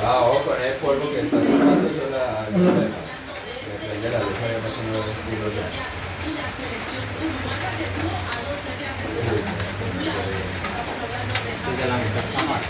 Ah, ojo con el polvo que está tomando eso la le prende la luz ahí más uno de estilos ya. Desde la mitad está mal.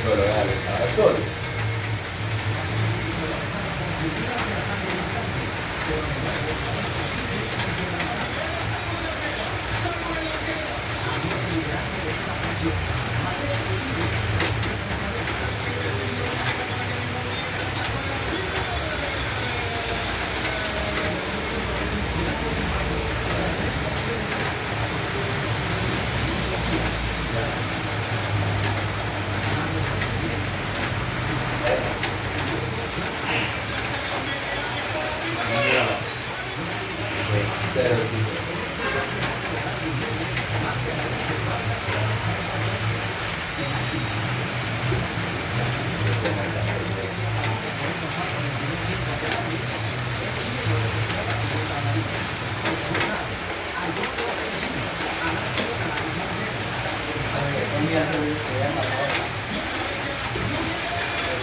Solo, dale, estaba solo. Pero sí.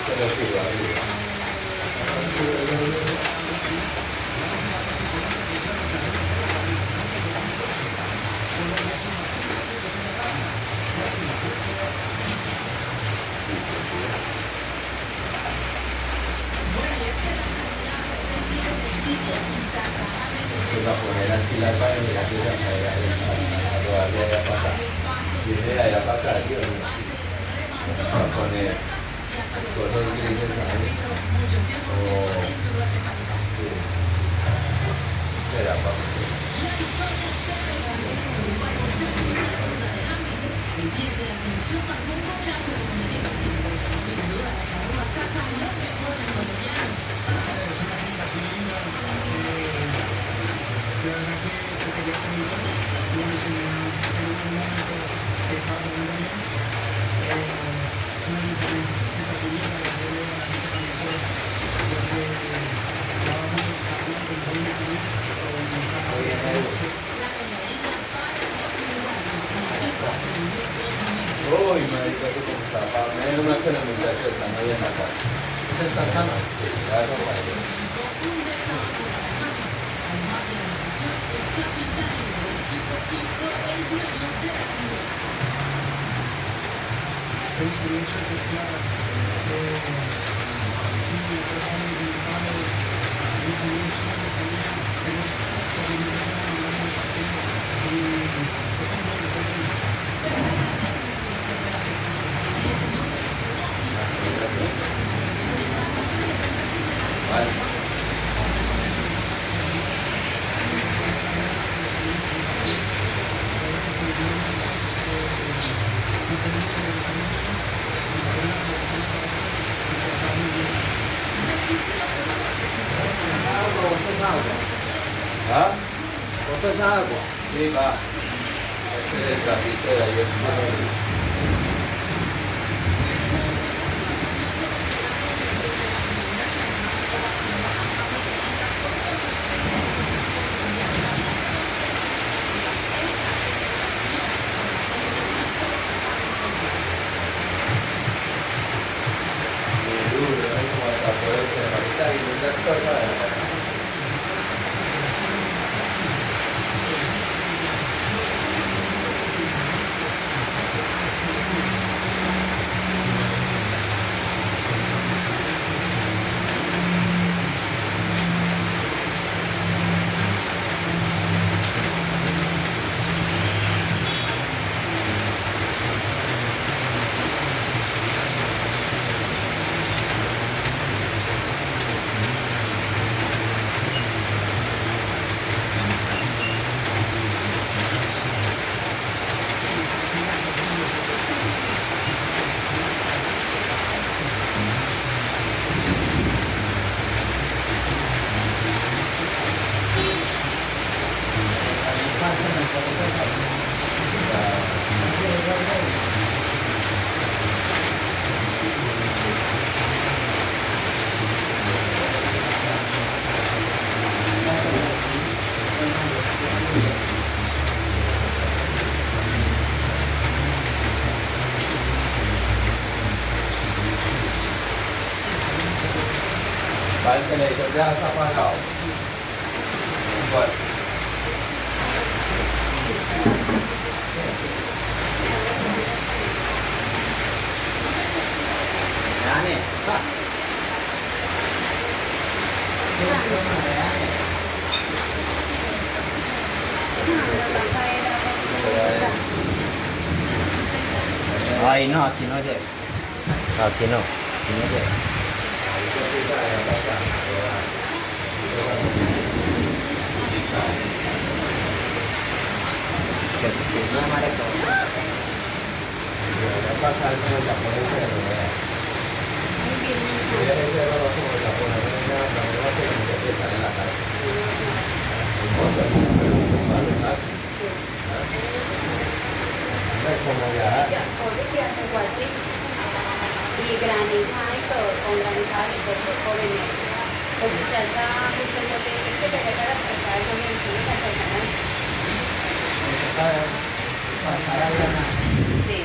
Pero sí, arriba. Pues a poner aquí las vainas y las piezas a rodarle allá para acá. Viene de allá para acá, tío. A poner cosas grises ahí. O... Espera, papá. Uy, marica, eso como está. Menos mal que los muchachos están ahí en la casa. ¿Están sanos? Sí, ya eso pasó. Mal. ¿Ah? ¿Cuánto es agua? Sí, va. Este es el trapito de ahí, es malo. Va el televisor ya está apagado. Igual. Dani, va. Ay, no, aquí no llega. Aquí no llega. Y granizada y todo, con granizada y todo por enero. Porque se alza el señor de que te deja la pasada con el cine que se Sí.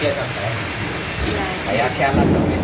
Quieta, allá queda la tormenta.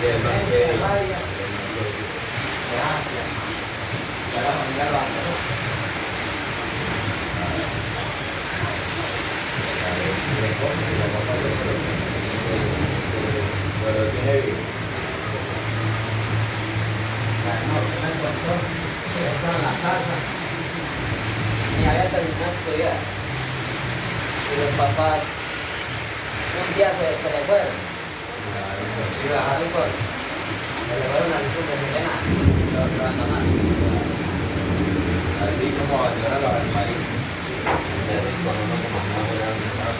del banquete. Gracias. Ya la familia lo hace. Pero tiene bien. No, me encontró. Estaba en la casa. Y había terminado de estudiar. Y los papás un día se le fueron. Y bajaron solo. Se le fueron así como que nada. Lo abandonaron. Así como abandonan los animalitos. Con uno como una buena animal.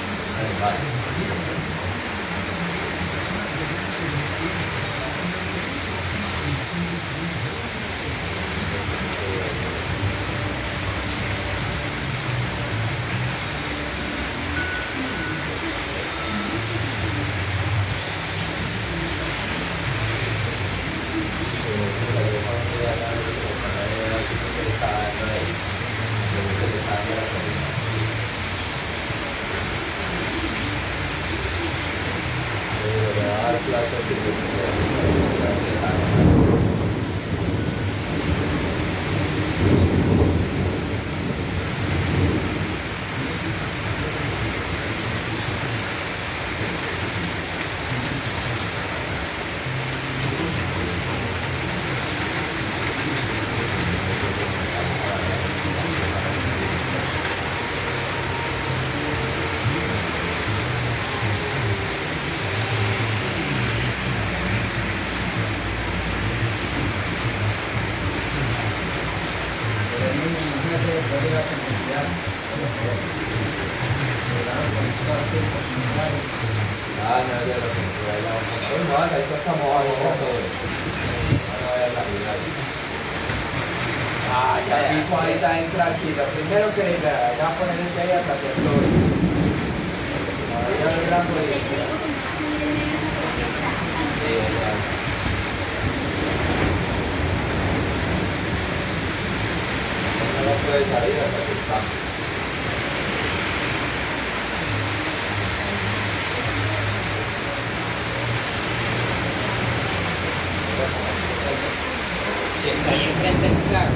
Ah, no, ya lo tengo. No, esto está mojado. Ah, ya piso ahí está bien tranquilo. Primero que ya poner este ahí hasta que estoy. Ahora ya el gran policía. No lo puede salir hasta que está. Si está ahí enfrente, claro.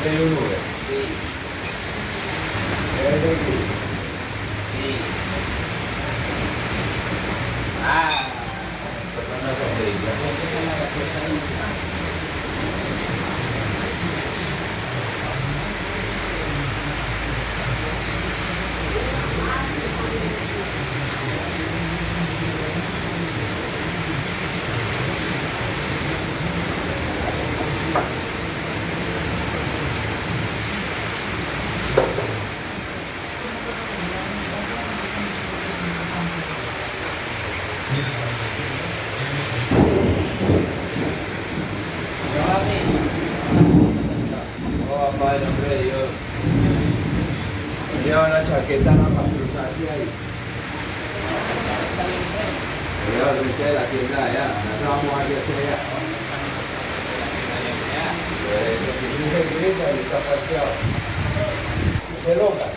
Sí. Sí. Ah. Oh, papá, el nombre de Dios. Me lleva una chaqueta nada más cruzarse ahí. Me lleva el de la tienda de allá. Nosotros vamos a ir hacia allá. Lo que dice grita y está parqueado. ¿Qué loca?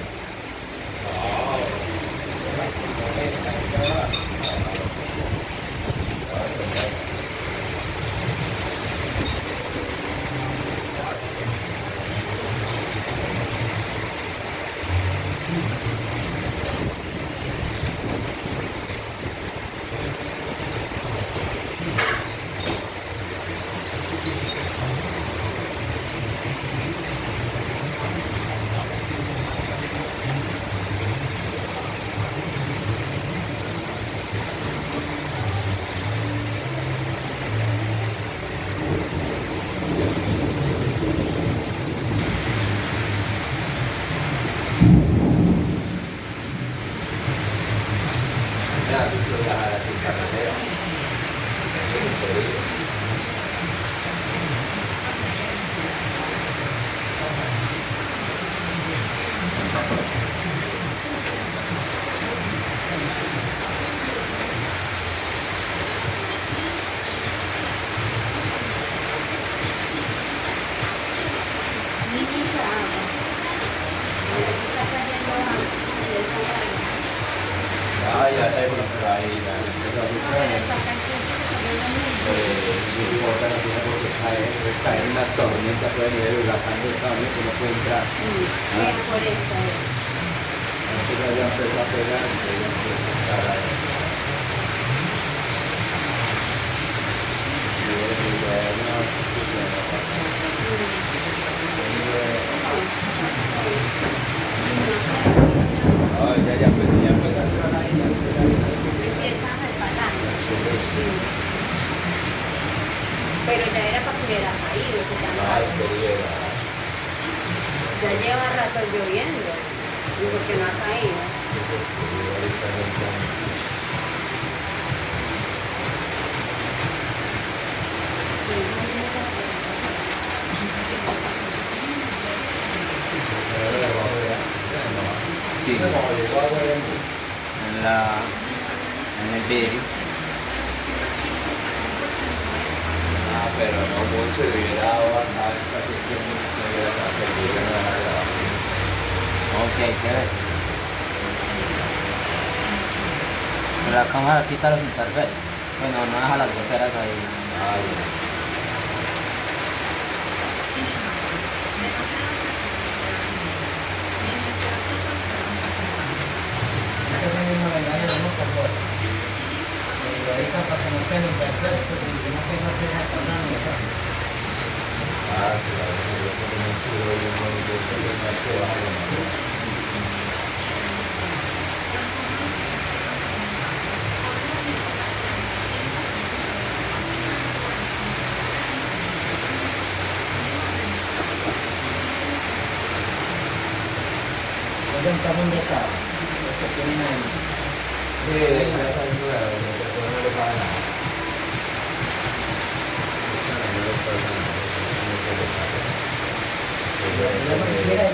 ahí la empresa No, pero Buchanan. esa canción se está poniendo muy No importa, no tiene por qué caer en una tormenta, puede venir el huracán de Estados Unidos que no puede entrar. bien por eso. Entonces ya empezó a pegar, entonces ya empezó a estar ahí. Y bueno, ay, ya empezó a entrar ahí, ya empezó a entrar. Empiezan a empatar. Pero ya era para que hubiera caído, que ya no Ay, ha- querida. ya lleva rato lloviendo. ¿Y por qué no ha caído? Ahorita no está. Sí, en el vidrio. Ah, pero no mucho, y hubiera avanzado esta cuestión, no hubiera perdido nada de la vacuna. No, sí, ahí se ve. Pero la cámara quita los imperfectos. Bueno, no deja las goteras ahí. Ay, Ese mismo le engañan a uno por fuera. Lo editan para que no queden imperfectos y que no tenga que pasar ni eso. claro, yo tengo un chulo y un bonito, entonces hay que bajar la mano. Ellos están un estado. Los que tienen ahí. Sí, ya está nuevo, no le paga nada. No le paga nada, no le paga nada. Yo no quisiera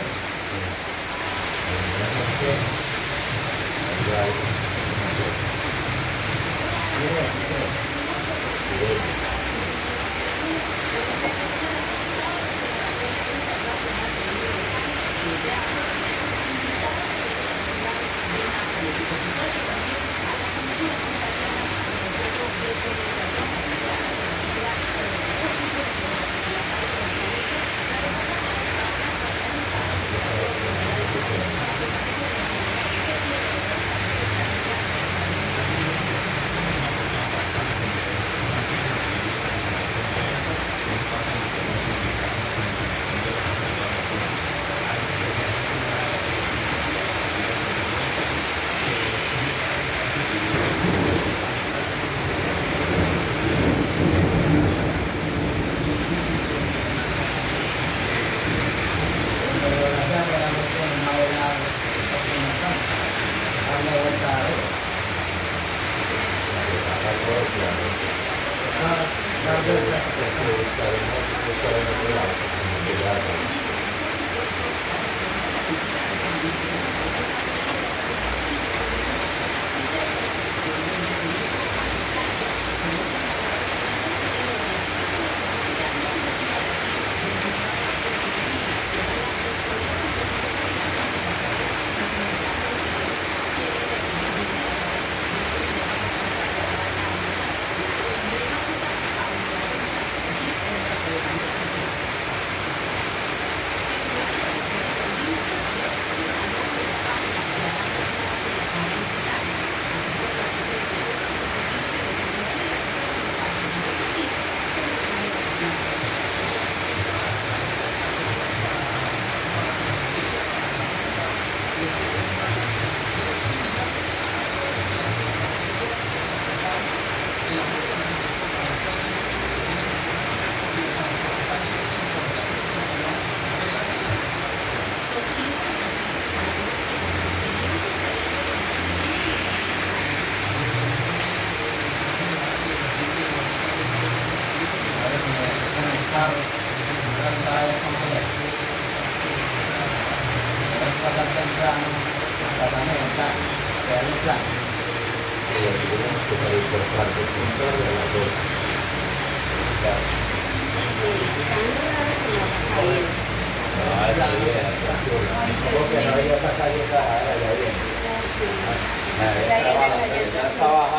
Estaba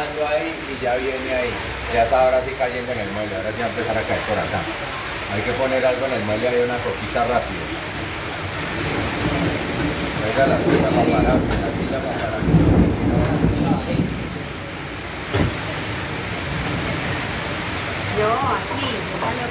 ya viene ahí. Ya está ahora sí cayendo en el muelle, ahora sí va a empezar a caer por acá. Hay que poner algo en el muelle, hay una coquita rápido. Venga la silla para parar, la silla para parar. Yo aquí, déjalo.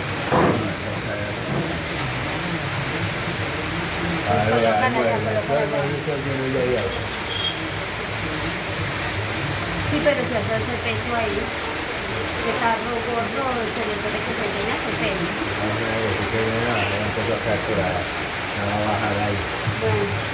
Sí, pero si hace ese peso ahí, ese carro gordo, teniendo de que se llena ese peso. Así que viene a empezar a caer por ahí. No va a bajar ahí. Bueno.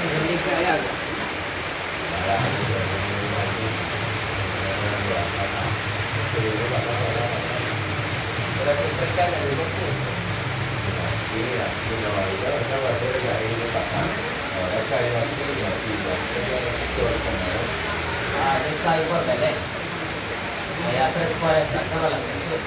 ¿Dónde cae agua? Pero siempre cae en el mismo punto. Ah, yo salgo por Belén. Allá 3 cuadras está acá la sección.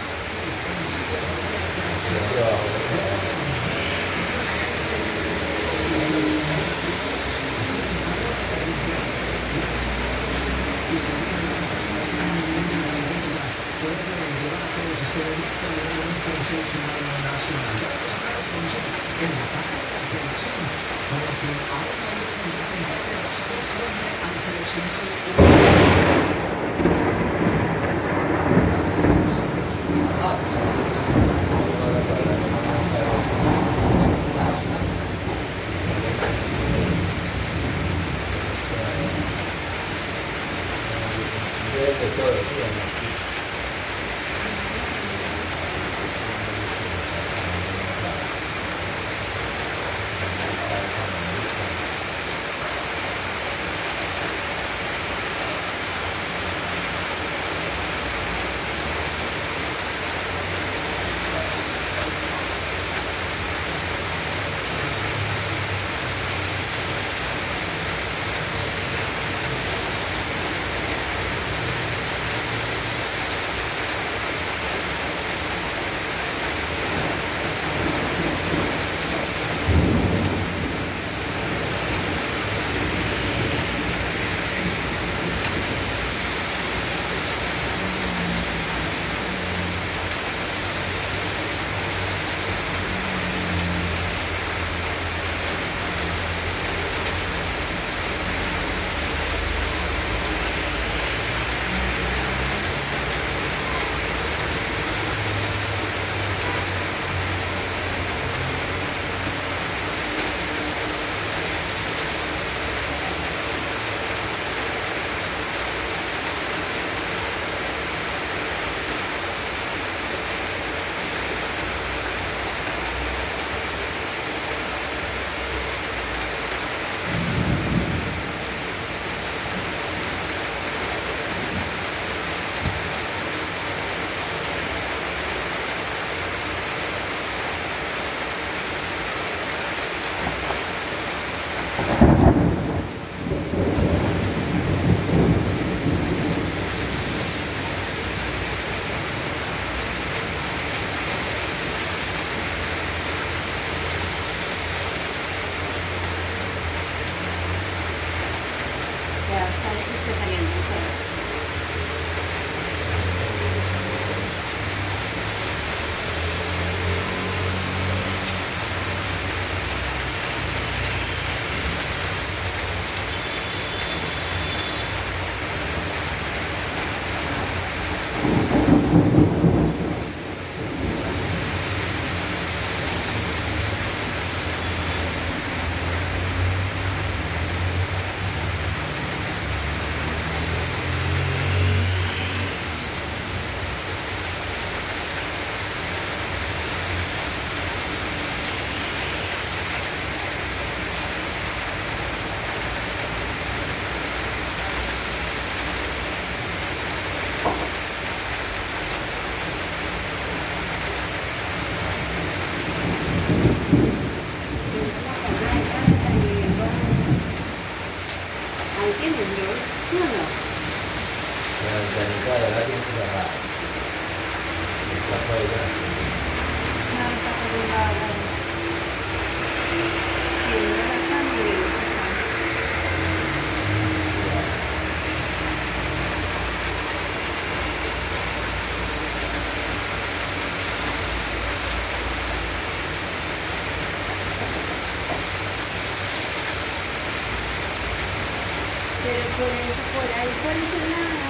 Pero por ahí, por ese lado,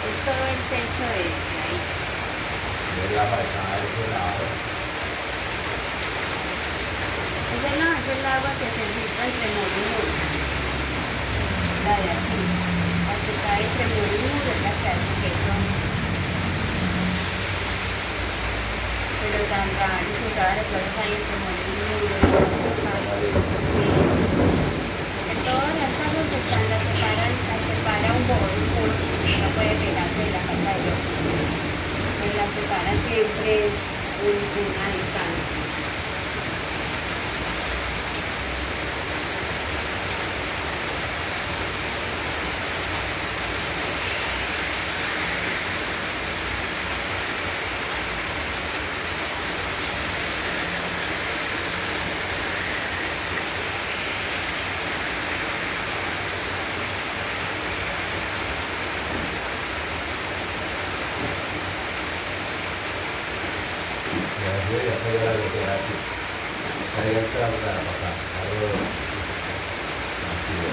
es todo el techo de ahí. De la fachada de ese lado. Es el agua que se filtra entre Morimuro. La de aquí. La que está entre Morimuro es la que hace que son. Pero tan raro, son todas las cosas ahí entre Morimuro. Sí. Porque todas las casas las separa un muro. No puede pegarse de la casa de otro. Pues las separan siempre una distancia. Ya fue la de aquí. Ahí entra para acá. Algo antiguo.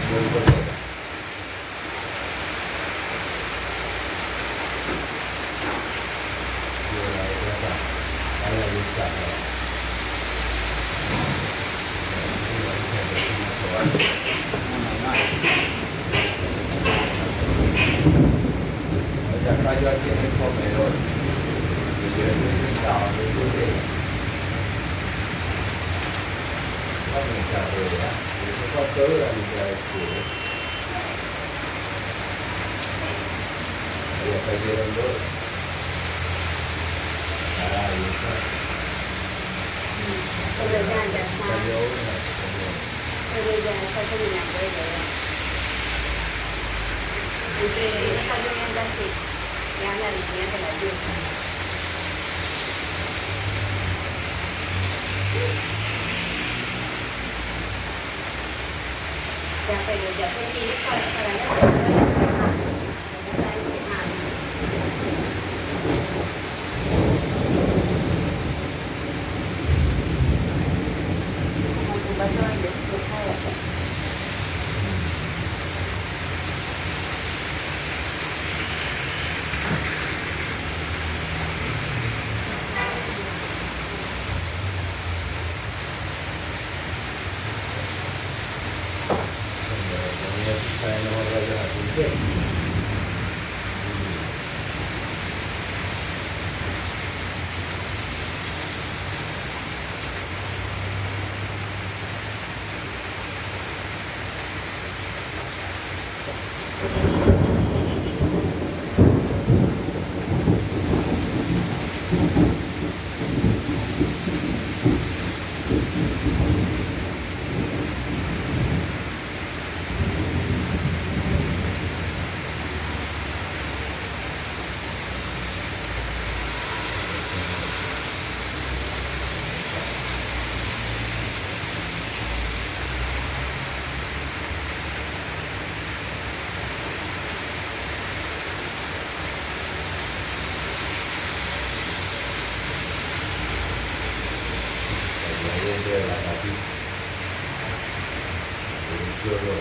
Muy bonito. Ahí la vista. Acá yo aquí en el comedor, y yo estoy sentado en el bodega. No me carrera, y eso fue todo la vida de estudio. Ya perdieron dos. Ahí está. Pero ya está. Cayó una, se cayó. Pero ya está terminando de llover. Entre está lloviendo así, ya la línea de la lluvia. Ya, pero ya se mide para la segunda despejada. Ya está despejada. Como tumba todo el despeja de aquí. Está en los rayos así. De la capilla. Un chorro.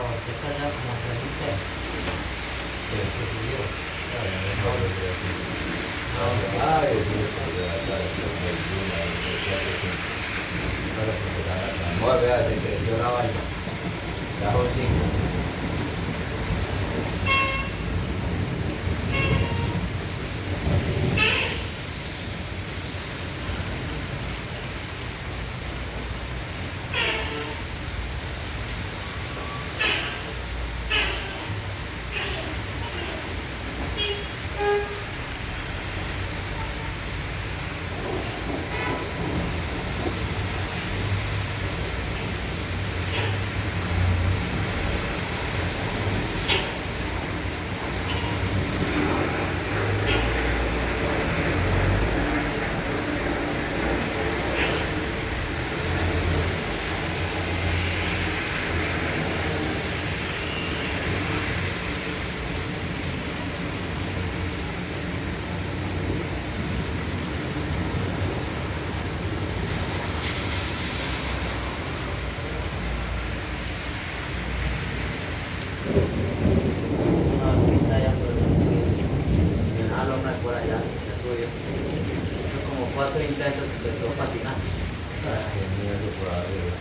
usted está ya como presente. Esto sí yo. Bueno, vea, se creció la vaina. Trajo un 5. Aquí está ya por el suyo. Ah, lo más por allá, el suyo. Son como 4 intentos empezó a patinar. Qué miedo por arriba.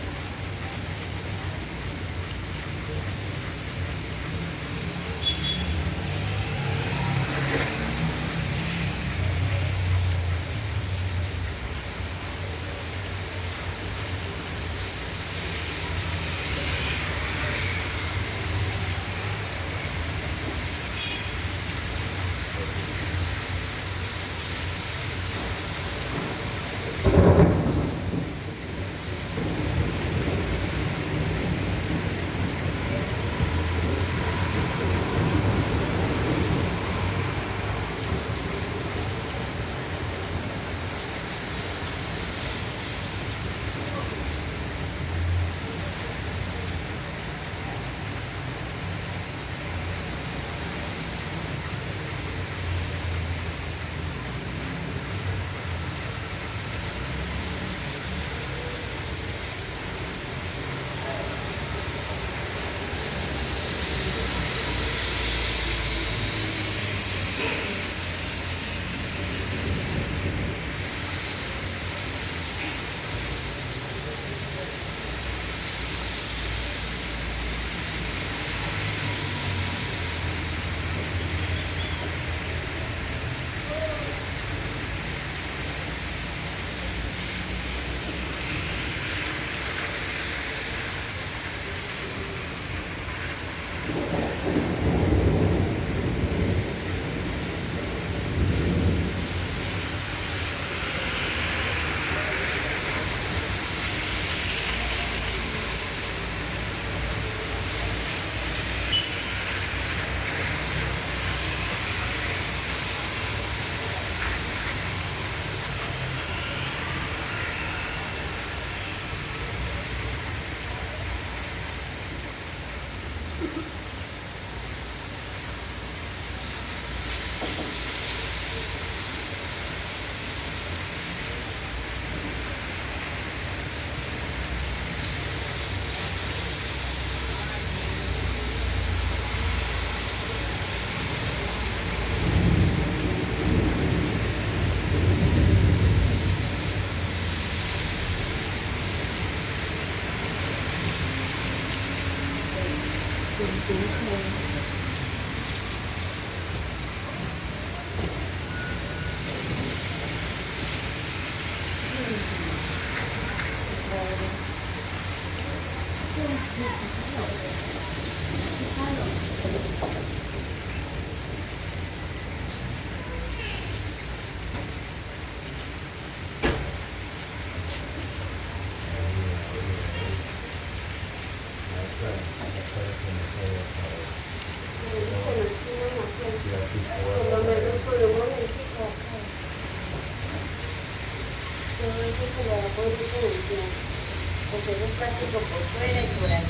Porque eso es plástico por fuera y por allá.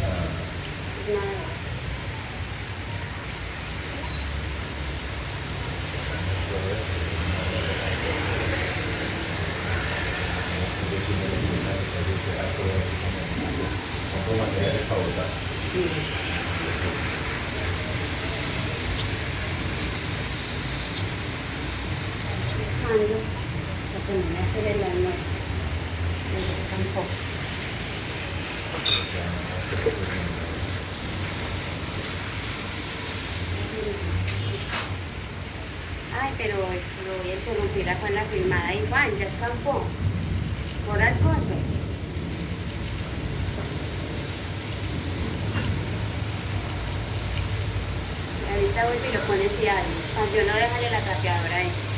Nada. Materiales para botar. Sí. Ay, pero lo voy a interrumpir con la firmada. Y Juan, ya escampó. Por alcoso. Ahorita vuelve y lo pones y algo. Yo no dejaré la trapeadora ahí.